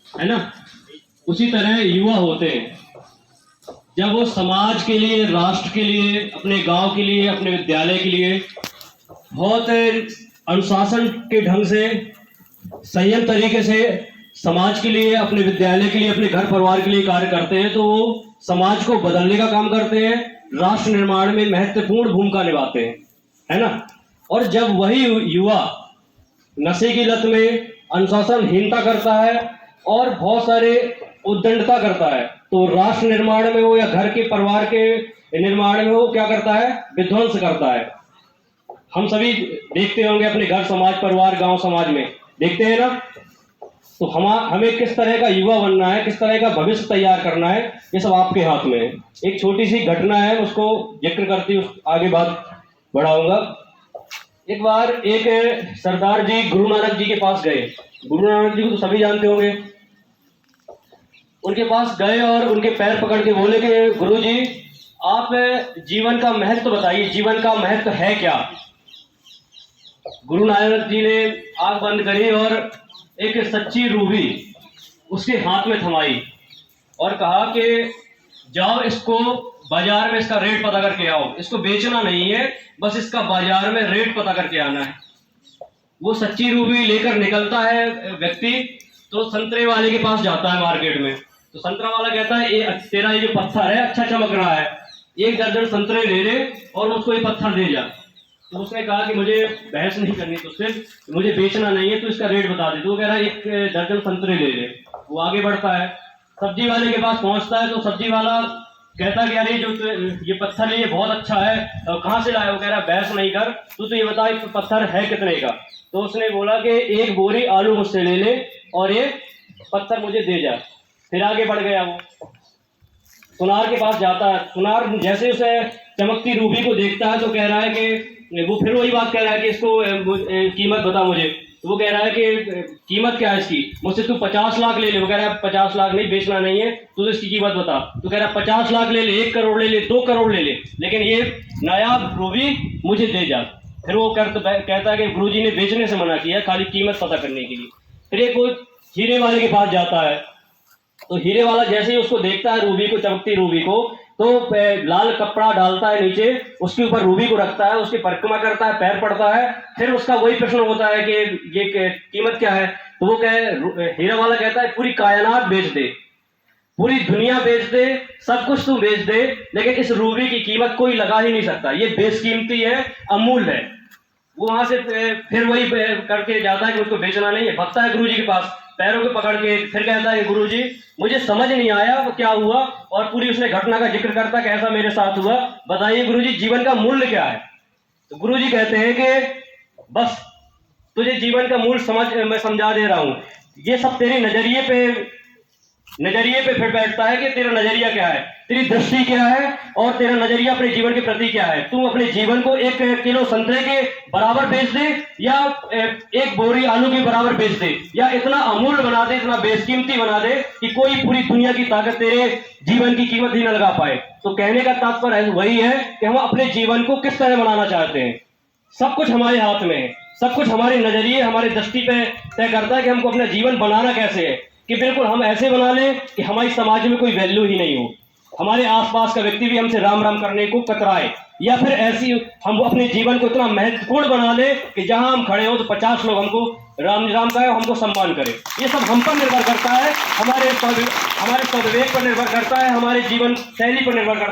है ना। उसी तरह युवा होते हैं, जब वो समाज के लिए, राष्ट्र के लिए, अपने गांव के लिए, अपने विद्यालय के लिए बहुत अनुशासन के ढंग से, संयम तरीके से समाज के लिए, अपने विद्यालय के लिए, अपने घर परिवार के लिए कार्य करते हैं, तो वो समाज को बदलने का काम करते हैं, राष्ट्र निर्माण में महत्वपूर्ण भूमिका निभाते हैं, है ना। और जब वही युवा नशे की लत में, अनुशासनहीनता करता है और बहुत सारे उद्दंडता करता है, तो राष्ट्र निर्माण में हो या घर के परिवार के निर्माण में हो, क्या करता है, विध्वंस करता है। हम सभी देखते होंगे अपने घर, समाज, परिवार, गांव, समाज में देखते हैं ना। तो हमें किस तरह का युवा बनना है, किस तरह का भविष्य तैयार करना है, ये सब आपके हाथ में है। एक छोटी सी घटना है, उसको जिक्र करती हूँ, आगे बात बढ़ाऊंगा। एक बार एक सरदार जी गुरु नानक जी के पास गए। गुरु नानक जी को तो सभी जानते होंगे। उनके पास गए और उनके पैर पकड़ के बोले कि गुरु जी, आप जीवन का महत्व बताइए, जीवन का महत्व है क्या। गुरु नानक जी ने आंख बंद करी और एक सच्ची रूबी उसके हाथ में थमाई और कहा कि जाओ, इसको बाजार में इसका रेट पता करके आओ। इसको बेचना नहीं है, बस इसका बाजार में रेट पता करके आना है। वो सच्ची रूबी लेकर निकलता है व्यक्ति, तो संतरे वाले के पास जाता है मार्केट में। तो संतरा वाला कहता है, ये तेरा ये जो पत्थर है अच्छा चमक रहा है, 1 दर्जन संतरे ले ले और उसको ये पत्थर दे जा। तो उसने कहा कि मुझे बहस नहीं करनी तुझसे, मुझे बेचना नहीं है, तो इसका रेट बता दे। तो वो कह रहा है 1 दर्जन संतरे ले ले। वो आगे बढ़ता है, सब्जी वाले के पास पहुंचता है। तो सब्जी वाला कहता है कि यार ये पत्थर है, ये बहुत अच्छा है, कहाँ से लाया। वो कह रहा है बहस नहीं कर, तू तो ये बता ये पत्थर है कितने का। तो उसने बोला कि 1 बोरी आलू मुझसे ले ले और ये पत्थर मुझे दे जा। फिर आगे बढ़ गया, वो सुनार के पास जाता है। सुनार जैसे उसे चमकती रूबी को देखता है तो कह रहा है कि वो फिर वही बात कह रहा है कि इसको कीमत बता मुझे। तो वो कह रहा है कि कीमत क्या है इसकी, मुझसे तू 50 लाख ले ले। वो कह रहा है 50 लाख नहीं, बेचना नहीं है, तू तो इसकी कीमत बता। तो कह रहा है 50 लाख ले ले, 1 करोड़ ले ले, 2 करोड़ ले ले, लेकिन ये नायाब रूबी मुझे दे जा। फिर वो कहता है कि गुरुजी ने बेचने से मना किया, खाली कीमत पता करने के लिए। फिर एक वो हीरे वाले के पास जाता है। तो हीरे वाला जैसे ही उसको देखता है, रूबी को, चमकती रूबी को, तो लाल कपड़ा डालता है नीचे, उसके ऊपर रूबी को रखता है, उसकी परिक्रमा करता है, पैर पड़ता है। फिर उसका वही प्रश्न होता है कि ये कीमत क्या है। तो वो हीरा वाला कहता है पूरी कायनात बेच दे, पूरी दुनिया बेच दे, सब कुछ तू बेच दे, लेकिन इस रूबी की कीमत कोई लगा ही नहीं सकता, ये बेशकीमती है, अमूल्य है। वो वहां से फिर वही करके जाता है कि उसको बेचना नहीं है। भगता है गुरुजी के पास, पैरों को पकड़ के फिर कहता है गुरुजी मुझे समझ नहीं आया वो क्या हुआ, और पूरी उसने घटना का जिक्र करता है कैसा मेरे साथ हुआ, बताइए गुरुजी जीवन का मूल्य क्या है। तो गुरुजी कहते हैं कि बस तुझे जीवन का मूल्य मैं समझा दे रहा हूं। ये सब तेरे नजरिए पे फिर बैठता है कि तेरा नजरिया क्या है, तेरी दृष्टि क्या है, और तेरा नजरिया अपने जीवन के प्रति क्या है। तू अपने जीवन को 1 किलो संतरे के बराबर बेच दे, या 1 बोरी आलू के बराबर बेच दे, या इतना अमूल्य बना दे, इतना बेशकीमती बना दे कि कोई पूरी दुनिया की ताकत तेरे जीवन की कीमत ही न लगा पाए। तो कहने का तात्पर्य वही है कि हम अपने जीवन को किस तरह बनाना चाहते हैं। सब कुछ हमारे हाथ में है, सब कुछ हमारे नजरिए, हमारी दृष्टि पे तय करता है कि हमको अपना जीवन बनाना कैसे है। कि बिल्कुल हम ऐसे बना लें कि हमारी समाज में कोई वैल्यू ही नहीं हो, हमारे आसपास का व्यक्ति भी हमसे राम राम करने को कतराए, या फिर ऐसी हम अपने जीवन को इतना महत्वपूर्ण बना ले कि जहां हम खड़े हो तो 50 लोग हमको राम राम कहे, हमको सम्मान करे। ये सब हम पर निर्भर करता है, हमारे स्वविवेक पर निर्भर करता है, हमारे जीवन शैली पर निर्भर करता है।